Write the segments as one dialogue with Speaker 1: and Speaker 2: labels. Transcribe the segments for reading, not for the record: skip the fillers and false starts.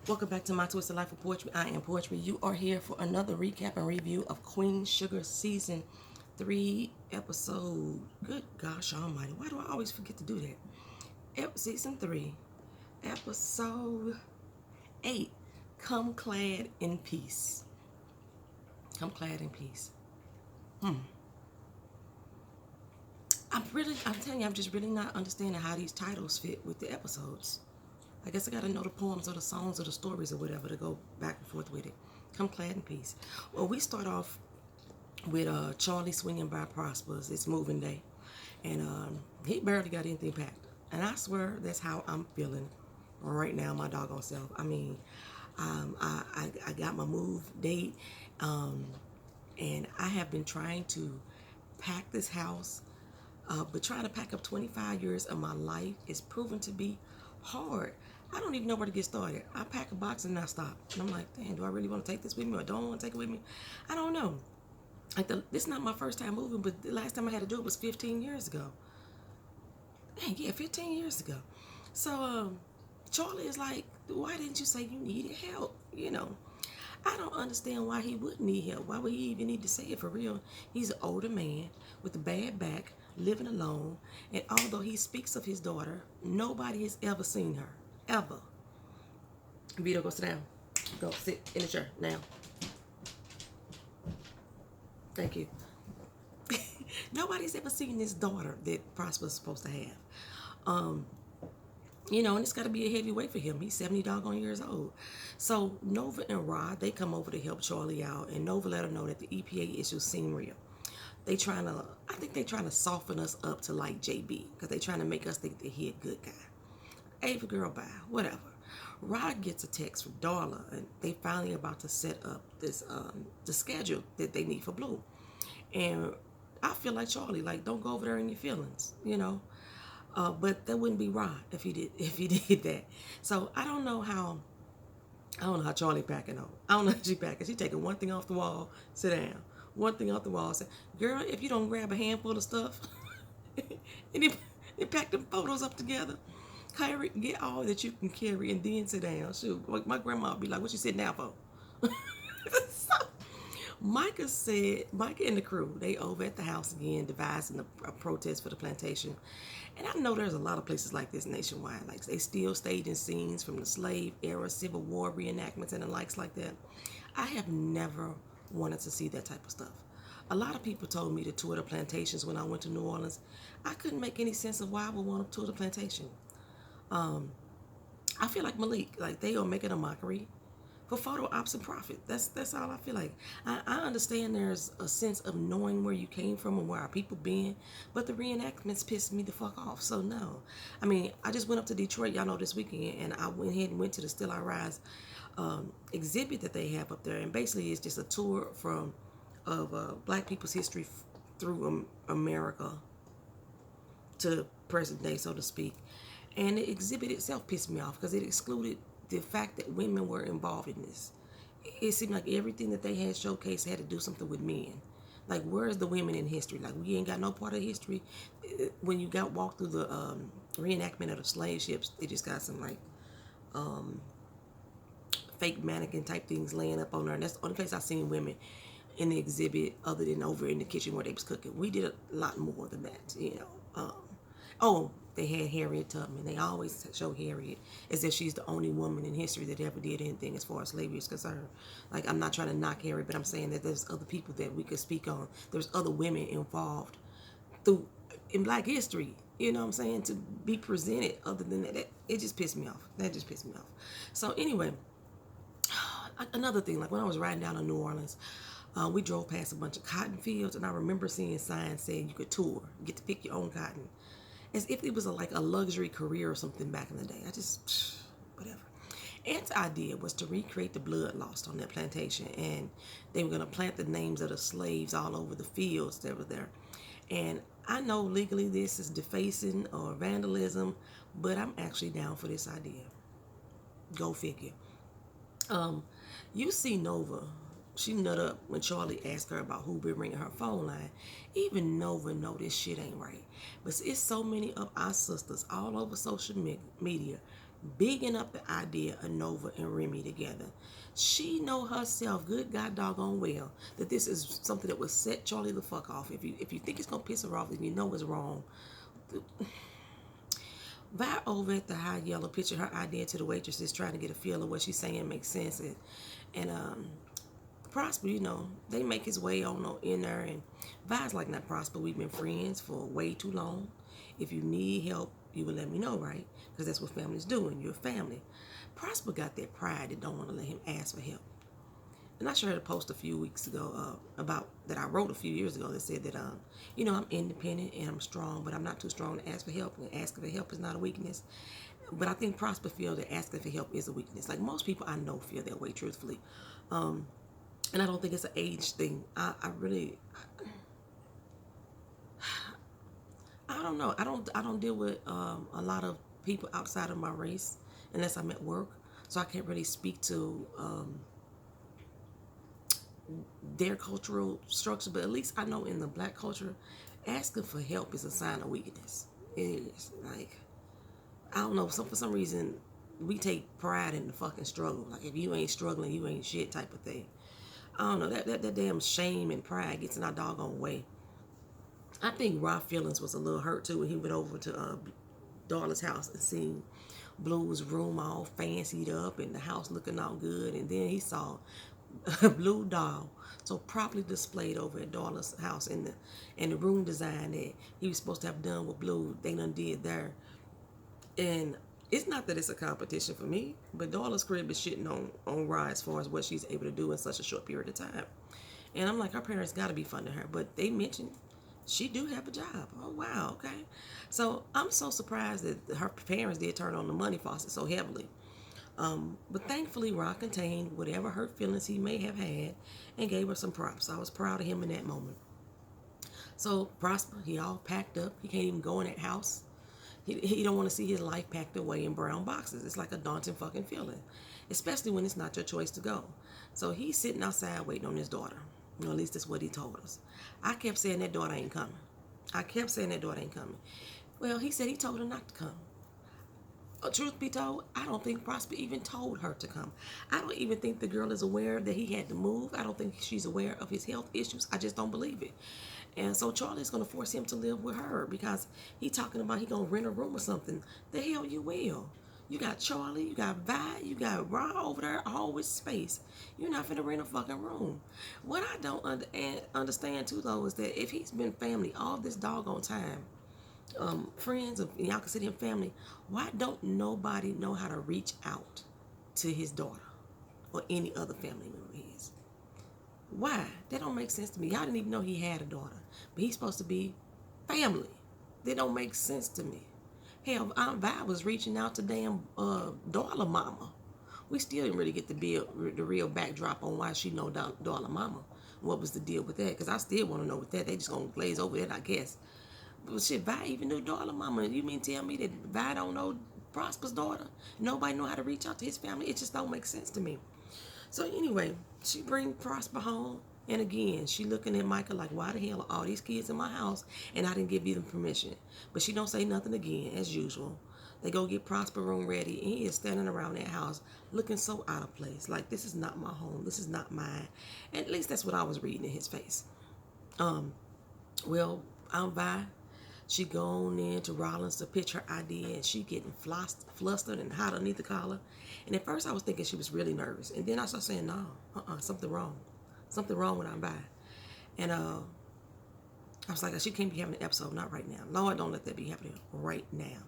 Speaker 1: Welcome back to My Twisted Life of Poetry. I am Poetry. You are here for another recap and review of Queen Sugar Season 3 episode. Good gosh almighty. Why do I always forget to do that? Season 3, episode 8. Come clad in peace. Come clad in peace. I'm telling you, I'm just really not understanding how these titles fit with the episodes. I guess I gotta know the poems or the songs or the stories or whatever to go back and forth with it. Come clad in peace. Well, we start off with Charley swinging by Prosper's. It's moving day. And he barely got anything packed. And I swear that's how I'm feeling right now, my doggone self. I mean, I got my move date. And I have been trying to pack this house. But trying to pack up 25 years of my life is proven to be hard. I don't even know where to get started. I pack a box and I stop. And I'm like, damn, do I really want to take this with me or don't want to take it with me? I don't know. Like this is not my first time moving, but the last time I had to do it was 15 years ago. Dang, yeah, 15 years ago. So Charley is like, why didn't you say you needed help? You know, I don't understand why he would need help. Why would he even need to say it for real? He's an older man with a bad back, living alone. And although he speaks of his daughter, nobody has ever seen her. Ever. Vito, go sit down. Go sit in the chair now. Thank you. Nobody's ever seen this daughter that Prosper's supposed to have. You know, and it's got to be a heavy weight for him. He's 70 doggone years old. So Nova and Rod, they come over to help Charley out, and Nova let her know that the EPA issues seem real. I think they're trying to soften us up to like JB, because they're trying to make us think that he a good guy. Ava girl, bye, whatever. Rod gets a text from Darla, and they finally about to set up this the schedule that they need for Blue. And I feel like Charley, like, don't go over there in your feelings, you know. But that wouldn't be Rod if he did that. So I don't know how Charley packing on. I don't know how she packing. She taking one thing off the wall, sit down. One thing off the wall, say, girl, if you don't grab a handful of stuff and then pack them photos up together, get all that you can carry and then sit down. Shoot, my grandma would be like, what you sitting down for? So, Micah and the crew, they over at the house again, devising a protest for the plantation. And I know there's a lot of places like this nationwide. Like, they still staging scenes from the slave era, Civil War reenactments, and the likes like that. I have never wanted to see that type of stuff. A lot of people told me to tour the plantations when I went to New Orleans. I couldn't make any sense of why I would want to tour the plantation. I feel like Malik, like they are making a mockery for photo ops and profit. That's all I feel like. I understand there's a sense of knowing where you came from and where our people been, but the reenactments pissed me the fuck off. So no. I mean, I just went up to Detroit, y'all know, this weekend, and I went ahead and went to the Still I Rise exhibit that they have up there, and basically it's just a tour of black people's history through America to present day, so to speak. And the exhibit itself pissed me off because it excluded the fact that women were involved in this. It seemed like everything that they had showcased had to do something with men. Like, where's the women in history? Like, we ain't got no part of history. When you walked through the reenactment of the slave ships, they just got some like fake mannequin type things laying up on there. And that's the only place I've seen women in the exhibit other than over in the kitchen where they was cooking. We did a lot more than that, you know. They had Harriet Tubman. They always show Harriet as if she's the only woman in history that ever did anything as far as slavery is concerned. Like, I'm not trying to knock Harriet, but I'm saying that there's other people that we could speak on. There's other women involved in black history, you know what I'm saying, to be presented other than that. It just pissed me off. That just pissed me off. So anyway, another thing, like when I was riding down to New Orleans, we drove past a bunch of cotton fields, and I remember seeing signs saying you could tour, you get to pick your own cotton. As if it was like a luxury career or something back in the day. Whatever. Ant's idea was to recreate the blood lost on that plantation, and they were going to plant the names of the slaves all over the fields that were there. And I know legally this is defacing or vandalism, but I'm actually down for this idea. Go figure. You see Nova. She nut up when Charley asked her about who been ringing her phone line. Even Nova know this shit ain't right. But it's so many of our sisters all over social media bigging up the idea of Nova and Remy together. She know herself, good god doggone well, that this is something that will set Charley the fuck off. If you think it's gonna piss her off, then you know it's wrong. Vi over at the high yellow pitching her idea to the waitresses, trying to get a feel of what she's saying makes sense. And Prosper, they make his way on in there, and Vi's like, not Prosper, we've been friends for way too long. If you need help, you will let me know, right? Because that's what families do, and you're a family. Prosper got that pride that don't want to let him ask for help. And I shared a post a few weeks ago about that I wrote a few years ago that said that, I'm independent and I'm strong, but I'm not too strong to ask for help. And asking for help is not a weakness. But I think Prosper feels that asking for help is a weakness. Like most people I know feel that way, truthfully. And I don't think it's an age thing. I don't know. I don't deal with a lot of people outside of my race unless I'm at work. So I can't really speak to their cultural structure, but at least I know in the black culture, asking for help is a sign of weakness. It is. Like, I don't know, for some reason, we take pride in the fucking struggle. Like, if you ain't struggling, you ain't shit type of thing. I don't know, that damn shame and pride gets in our doggone way. I think Raw feelings was a little hurt too when he went over to Darla's house and seen Blue's room all fancied up and the house looking all good, and then he saw a blue doll so properly displayed over at Darla's house, and the room design that he was supposed to have done with Blue, they done did there. And it's not that it's a competition for me, but Darla's crib is shitting on Rye as far as what she's able to do in such a short period of time. And I'm like, her parents got to be funding her, but they mentioned she do have a job. Oh, wow, okay. So I'm so surprised that her parents did turn on the money faucet so heavily. But thankfully, Rock contained whatever hurt feelings he may have had and gave her some props. I was proud of him in that moment. So Prosper, he all packed up. He can't even go in that house. He don't want to see his life packed away in brown boxes. It's like a daunting fucking feeling, especially when it's not your choice to go. So he's sitting outside waiting on his daughter. At least that's what he told us. I kept saying that daughter ain't coming. Well, he said he told her not to come. Truth be told, I don't think Prosper even told her to come. I don't even think the girl is aware that he had to move. I don't think she's aware of his health issues. I just don't believe it. And so Charlie's going to force him to live with her because he talking about he going to rent a room or something. The hell you will. You got Charley, you got Vi, you got Ra over there, all with space. You're not finna rent a fucking room. What I don't understand too, though, is that if he's been family all this doggone time, friends, and y'all consider him family, why don't nobody know how to reach out to his daughter or any other family member of his? Why? That don't make sense to me. Y'all didn't even know he had a daughter, but he's supposed to be family. That don't make sense to me. Hell, Aunt Vi was reaching out to damn Darla Mama. We still didn't really get the real backdrop on why she know Darla Mama. What was the deal with that? Because I still want to know with that. They just gonna glaze over it, I guess. But shit, Vi even knew Darla Mama. You mean tell me that Vi don't know Prosper's daughter? Nobody know how to reach out to his family? It just don't make sense to me. So anyway, she bring Prosper home. And again, she looking at Micah like, why the hell are all these kids in my house and I didn't give you them permission? But she don't say nothing again, as usual. They go get Prosper room ready, and he is standing around that house looking so out of place. Like, this is not my home. This is not mine. At least that's what I was reading in his face. Well, Aunt Vi, she gone in to Rollins to pitch her idea, and she getting flustered and hot underneath the collar. And at first I was thinking she was really nervous. And then I started saying, no, something wrong. Something wrong with Aunt Vi. And I was like, she can't be having an episode, not right now. Lord, don't let that be happening right now.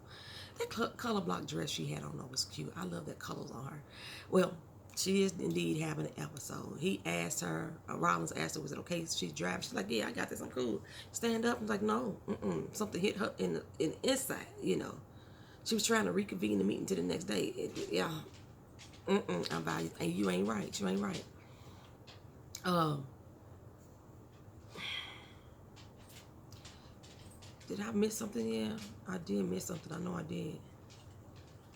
Speaker 1: That color block dress she had on though was cute. I love that colors on her. Well, she is indeed having an episode. He asked her, Rollins asked her, was it okay? She's driving. She's like, yeah, I got this. I'm cool. Stand up. He's like, no. Something hit her in the inside, She was trying to reconvene the meeting to the next day. Aunt Vi, and you ain't right. You ain't right. Did I miss something? Yeah, I did miss something. I know I did.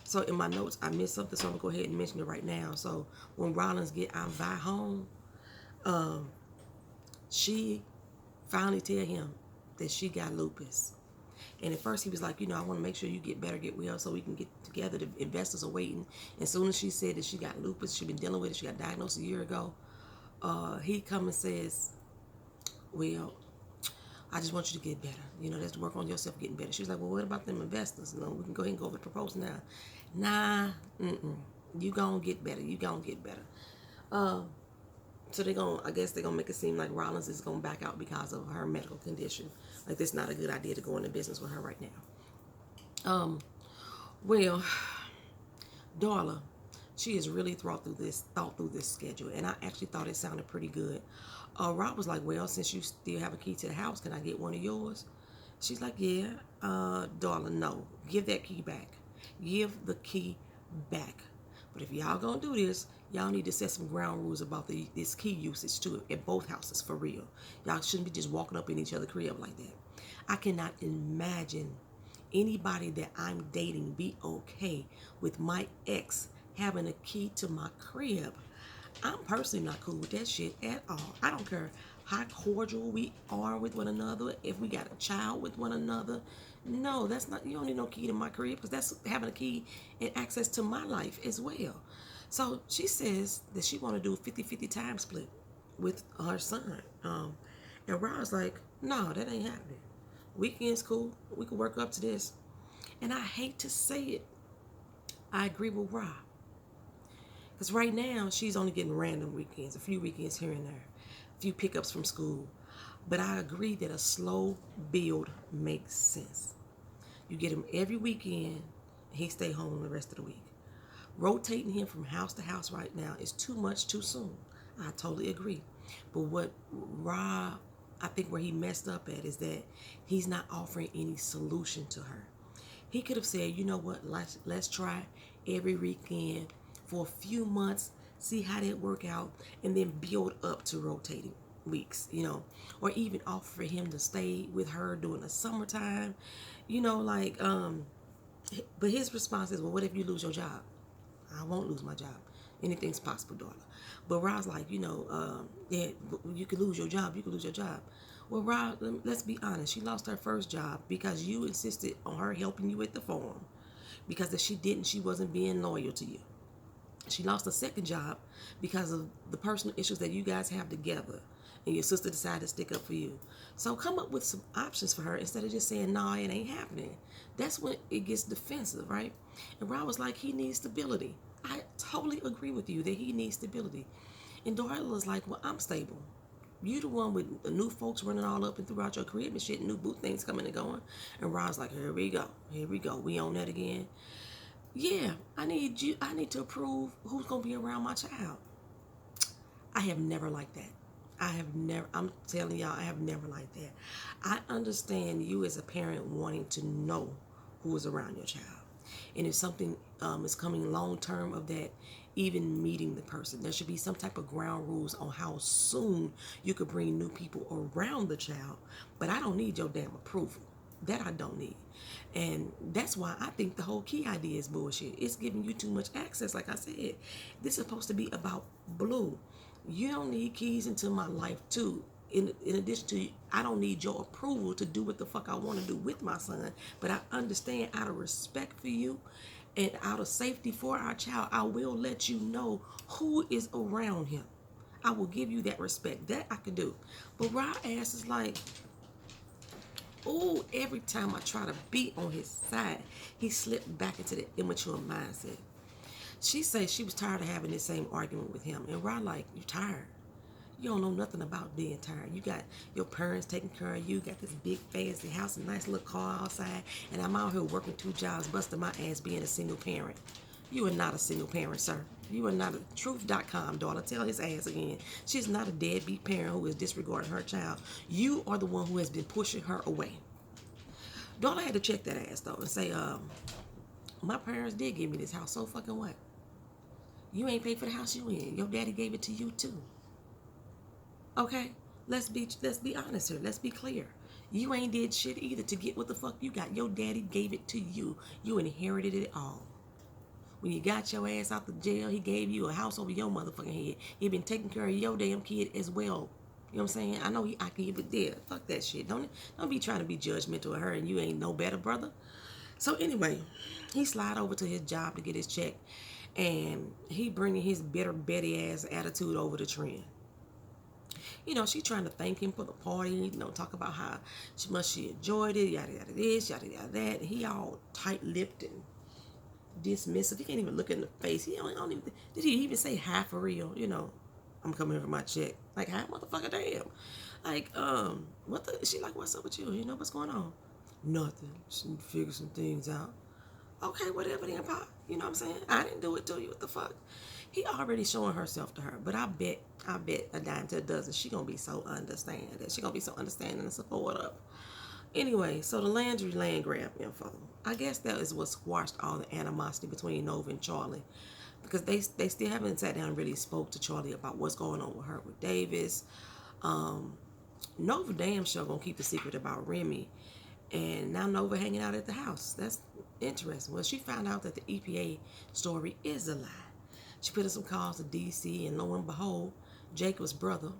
Speaker 1: So in my notes, I missed something, so I'm gonna go ahead and mention it right now. So when Rollins get Aunt Vi home, she finally tell him that she got lupus. And at first he was like, I want to make sure you get better, get well, so we can get together. The investors are waiting. And as soon as she said that she got lupus, she'd been dealing with it, she got diagnosed a year ago, he come and says, well, I just want you to get better. Let's work on yourself getting better. She was like, well, what about them investors? We can go ahead and go over the proposal now. Nah, you gonna get better. You gonna get better. So I guess they're gonna make it seem like Rollins is gonna back out because of her medical condition. Like, that's not a good idea to go into business with her right now. Well, Darla, she has really thought through this schedule, and I actually thought it sounded pretty good. Rob was like, well, since you still have a key to the house, can I get one of yours? She's like, yeah. Darla, no. Give that key back. Give the key back. But if y'all gonna do this, y'all need to set some ground rules about this key usage too at both houses, for real. Y'all shouldn't be just walking up in each other's crib like that. I cannot imagine anybody that I'm dating be okay with my ex having a key to my crib. I'm personally not cool with that shit at all. I don't care how cordial we are with one another, if we got a child with one another. No, that's not, you don't need no key to my crib, because that's having a key and access to my life as well. So she says that she want to do a 50-50 time split with her son. And Rod's like, no, that ain't happening. Weekend's cool. We can work up to this. And I hate to say it, I agree with Rod. Because right now, she's only getting random weekends, a few weekends here and there, a few pickups from school. But I agree that a slow build makes sense. You get him every weekend, and he stay home the rest of the week. Rotating him from house to house right now is too much too soon. I totally agree. But what Rob, I think where he messed up at is that he's not offering any solution to her. He could have said, you know what, let's try every weekend for a few months, see how that work out, and then build up to rotating weeks, or even offer him to stay with her during the summertime, but his response is, well, what if you lose your job? I won't lose my job. Anything's possible, daughter. But Rob's like, yeah, you could lose your job. You could lose your job. Well, Rob, let's be honest. She lost her first job because you insisted on her helping you at the farm. Because if she didn't, she wasn't being loyal to you. She lost a second job because of the personal issues that you guys have together. And your sister decided to stick up for you. So come up with some options for her instead of just saying, no, it ain't happening. That's when it gets defensive, right? And Rob was like, he needs stability. I totally agree with you that he needs stability. And Darla was like, well, I'm stable. You the one with the new folks running all up and throughout your crib and shit, new boot things coming and going. And Rob's like, here we go. We on that again. Yeah, I need to approve who's going to be around my child. I have never liked that. I'm telling y'all, I have never liked that. I understand you as a parent wanting to know who is around your child. And if something is coming long term of that, even meeting the person, there should be some type of ground rules on how soon you could bring new people around the child. But I don't need your damn approval. That I don't need. And that's why I think the whole key idea is bullshit. It's giving you too much access. Like I said, this is supposed to be about Blue. You don't need keys into my life too. In addition to, I don't need your approval to do what the fuck I want to do with my son. But I understand, out of respect for you and out of safety for our child, I will let you know who is around him. I will give you that respect. That I can do. But Rob ass is like, oh, every time I try to be on his side, he slipped back into the immature mindset. She said she was tired of having this same argument with him. And Rod like, you tired. You don't know nothing about being tired. You got your parents taking care of you, got this big fancy house, a nice little car outside, and I'm out here working 2 jobs, busting my ass being a single parent. You are not a single parent, sir. You are not a truth.com, daughter. Tell his ass again. She's not a deadbeat parent who is disregarding her child. You are the one who has been pushing her away. Daughter had to check that ass, though, and say, my parents did give me this house, so fucking what? You ain't paid for the house you in. Your daddy gave it to you, too. Okay? Let's be honest here. Let's be clear. You ain't did shit either to get what the fuck you got. Your daddy gave it to you. You inherited it all. When you got your ass out the jail, he gave you a house over your motherfucking head. He been taking care of your damn kid as well You know what I'm saying? I know I can, but there, fuck that shit. Don't be trying to be judgmental of her and you ain't no better, brother. So anyway, he slide over to his job to get his check, and he bringing his bitter Betty ass attitude over to Trent. You know, she trying to thank him for the party, you know, talk about how she enjoyed it, yada yada this, yada yada that. And he all tight-lipped and dismissive. He can't even look in the face. He don't even, did he even say hi for real? You know, I'm coming here for my check. Like, hi, motherfucker, damn. Like, what the, she like, what's up with you? You know, what's going on? Nothing. Just need to figure some things out. Okay, whatever then, Pop. You know what I'm saying? I didn't do it to you. What the fuck? He already showing herself to her. But I bet a dime to a dozen, she gonna be so understanding. She gonna be so understanding and support up. Anyway, so the Landry land grab info. I guess that is what squashed all the animosity between Nova and Charley. Because they still haven't sat down and really spoke to Charley about what's going on with her with Davis. Nova damn sure gonna keep the secret about Remy. And now Nova hanging out at the house. That's interesting. Well, she found out that the EPA story is a lie. She put in some calls to DC, and lo and behold, Jacob's brother,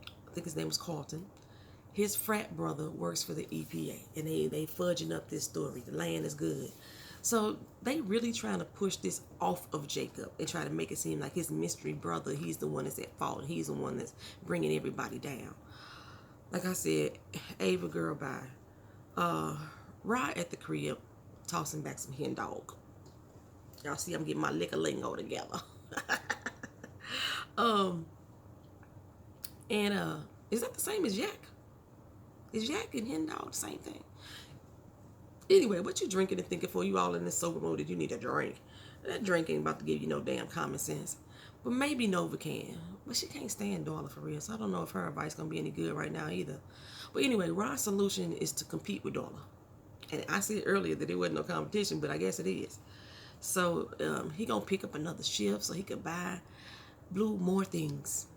Speaker 1: I think his name was Carlton, his frat brother works for the EPA, and they fudging up this story. The land is good. So they really trying to push this off of Jacob and try to make it seem like his mystery brother, he's the one that's at fault. He's the one that's bringing everybody down. Like I said, Ava girl, bye. Rod at the crib, tossing back some hen dog. Y'all see I'm getting my liquor lingo together. Is that the same as yak? Is yak and hen dog the same thing? Anyway, what you drinking and thinking for? You all in this sober mode that you need a drink. That drink ain't about to give you no damn common sense. But maybe Nova can. But she can't stand Darla for real. So I don't know if her advice gonna be any good right now either. But anyway, Rod's solution is to compete with Darla. And I said earlier that there wasn't no competition, but I guess it is. So he gonna pick up another shift so he could buy Blue more things.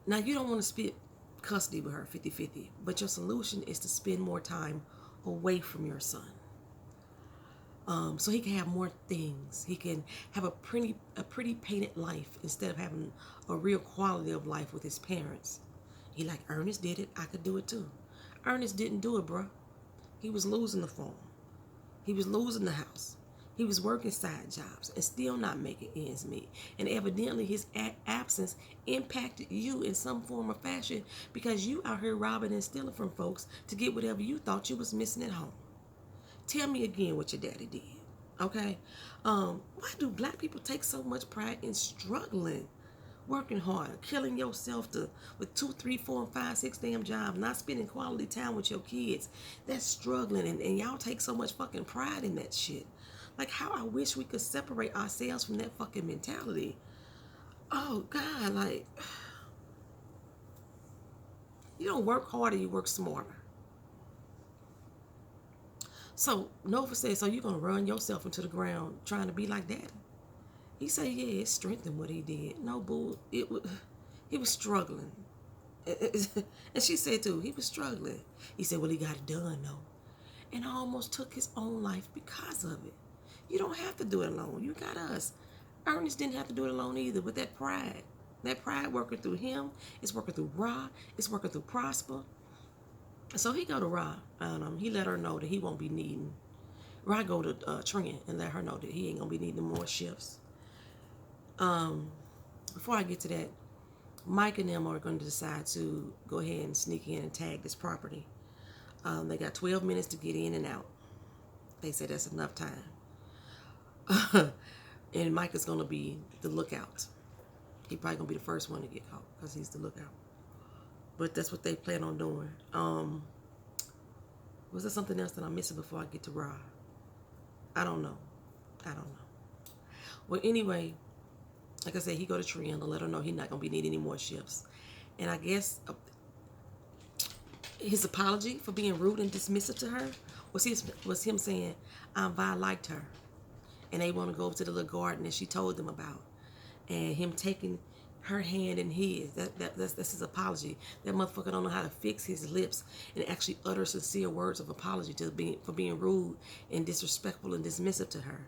Speaker 1: Now you don't want to split custody with her 50-50, but your solution is to spend more time away from your son. So he can have more things. He can have a pretty painted life instead of having a real quality of life with his parents. He like, Ernest did it, I could do it too. Ernest didn't do it, bro. He was losing the farm. He was losing the house. He was working side jobs and still not making ends meet. And evidently his absence impacted you in some form or fashion because you out here robbing and stealing from folks to get whatever you thought you was missing at home. Tell me again what your daddy did, okay? Why do black people take so much pride in struggling, working hard, killing yourself with 2, 3, 4, and 5, 6 damn jobs, not spending quality time with your kids? That's struggling, and y'all take so much fucking pride in that shit. Like, how I wish we could separate ourselves from that fucking mentality. Oh, God, like, you don't work harder, you work smarter. So Nova said, so you're going to run yourself into the ground trying to be like daddy? He said, yeah, it strengthened what he did. No, boo, he was struggling. And she said, too, he was struggling. He said, well, he got it done, though. And almost took his own life because of it. You don't have to do it alone. You got us. Ernest didn't have to do it alone either, but that pride working through him, it's working through Ra, it's working through Prosper. So he go to Ra, and he let her know that he won't be needing. Ra go to Trent and let her know that he ain't gonna be needing more shifts. Before I get to that, Mike and them are going to decide to go ahead and sneak in and tag this property. They got 12 minutes to get in and out. They said that's enough time. And Mike is going to be the lookout. He probably going to be the first one to get caught because he's the lookout. But that's what they plan on doing. Was there something else that I'm missing before I get to Rod? I don't know. Well, anyway, like I said, he go to Trina to let her know he's not going to be needing any more shifts. And I guess his apology for being rude and dismissive to her was him saying, I liked her. And they want to go over to the little garden that she told them about. And him taking her hand in his. That's his apology. That motherfucker don't know how to fix his lips and actually utter sincere words of apology for being rude and disrespectful and dismissive to her.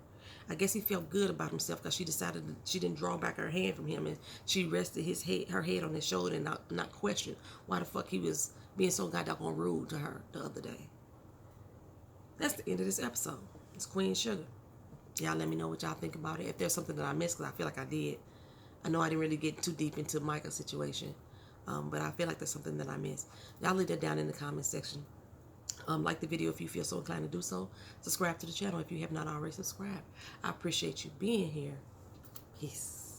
Speaker 1: I guess he felt good about himself because she decided she didn't draw back her hand from him, and she rested her head on his shoulder and not question why the fuck he was being so goddamn rude to her the other day. That's the end of this episode. It's Queen Sugar. Y'all let me know what y'all think about it. If there's something that I missed, because I feel like I did. I know I didn't really get too deep into Micah's situation, but I feel like there's something that I missed. Y'all leave that down in the comment section. Like the video if you feel so inclined to do so. Subscribe to the channel if you have not already subscribed. I appreciate you being here. Peace.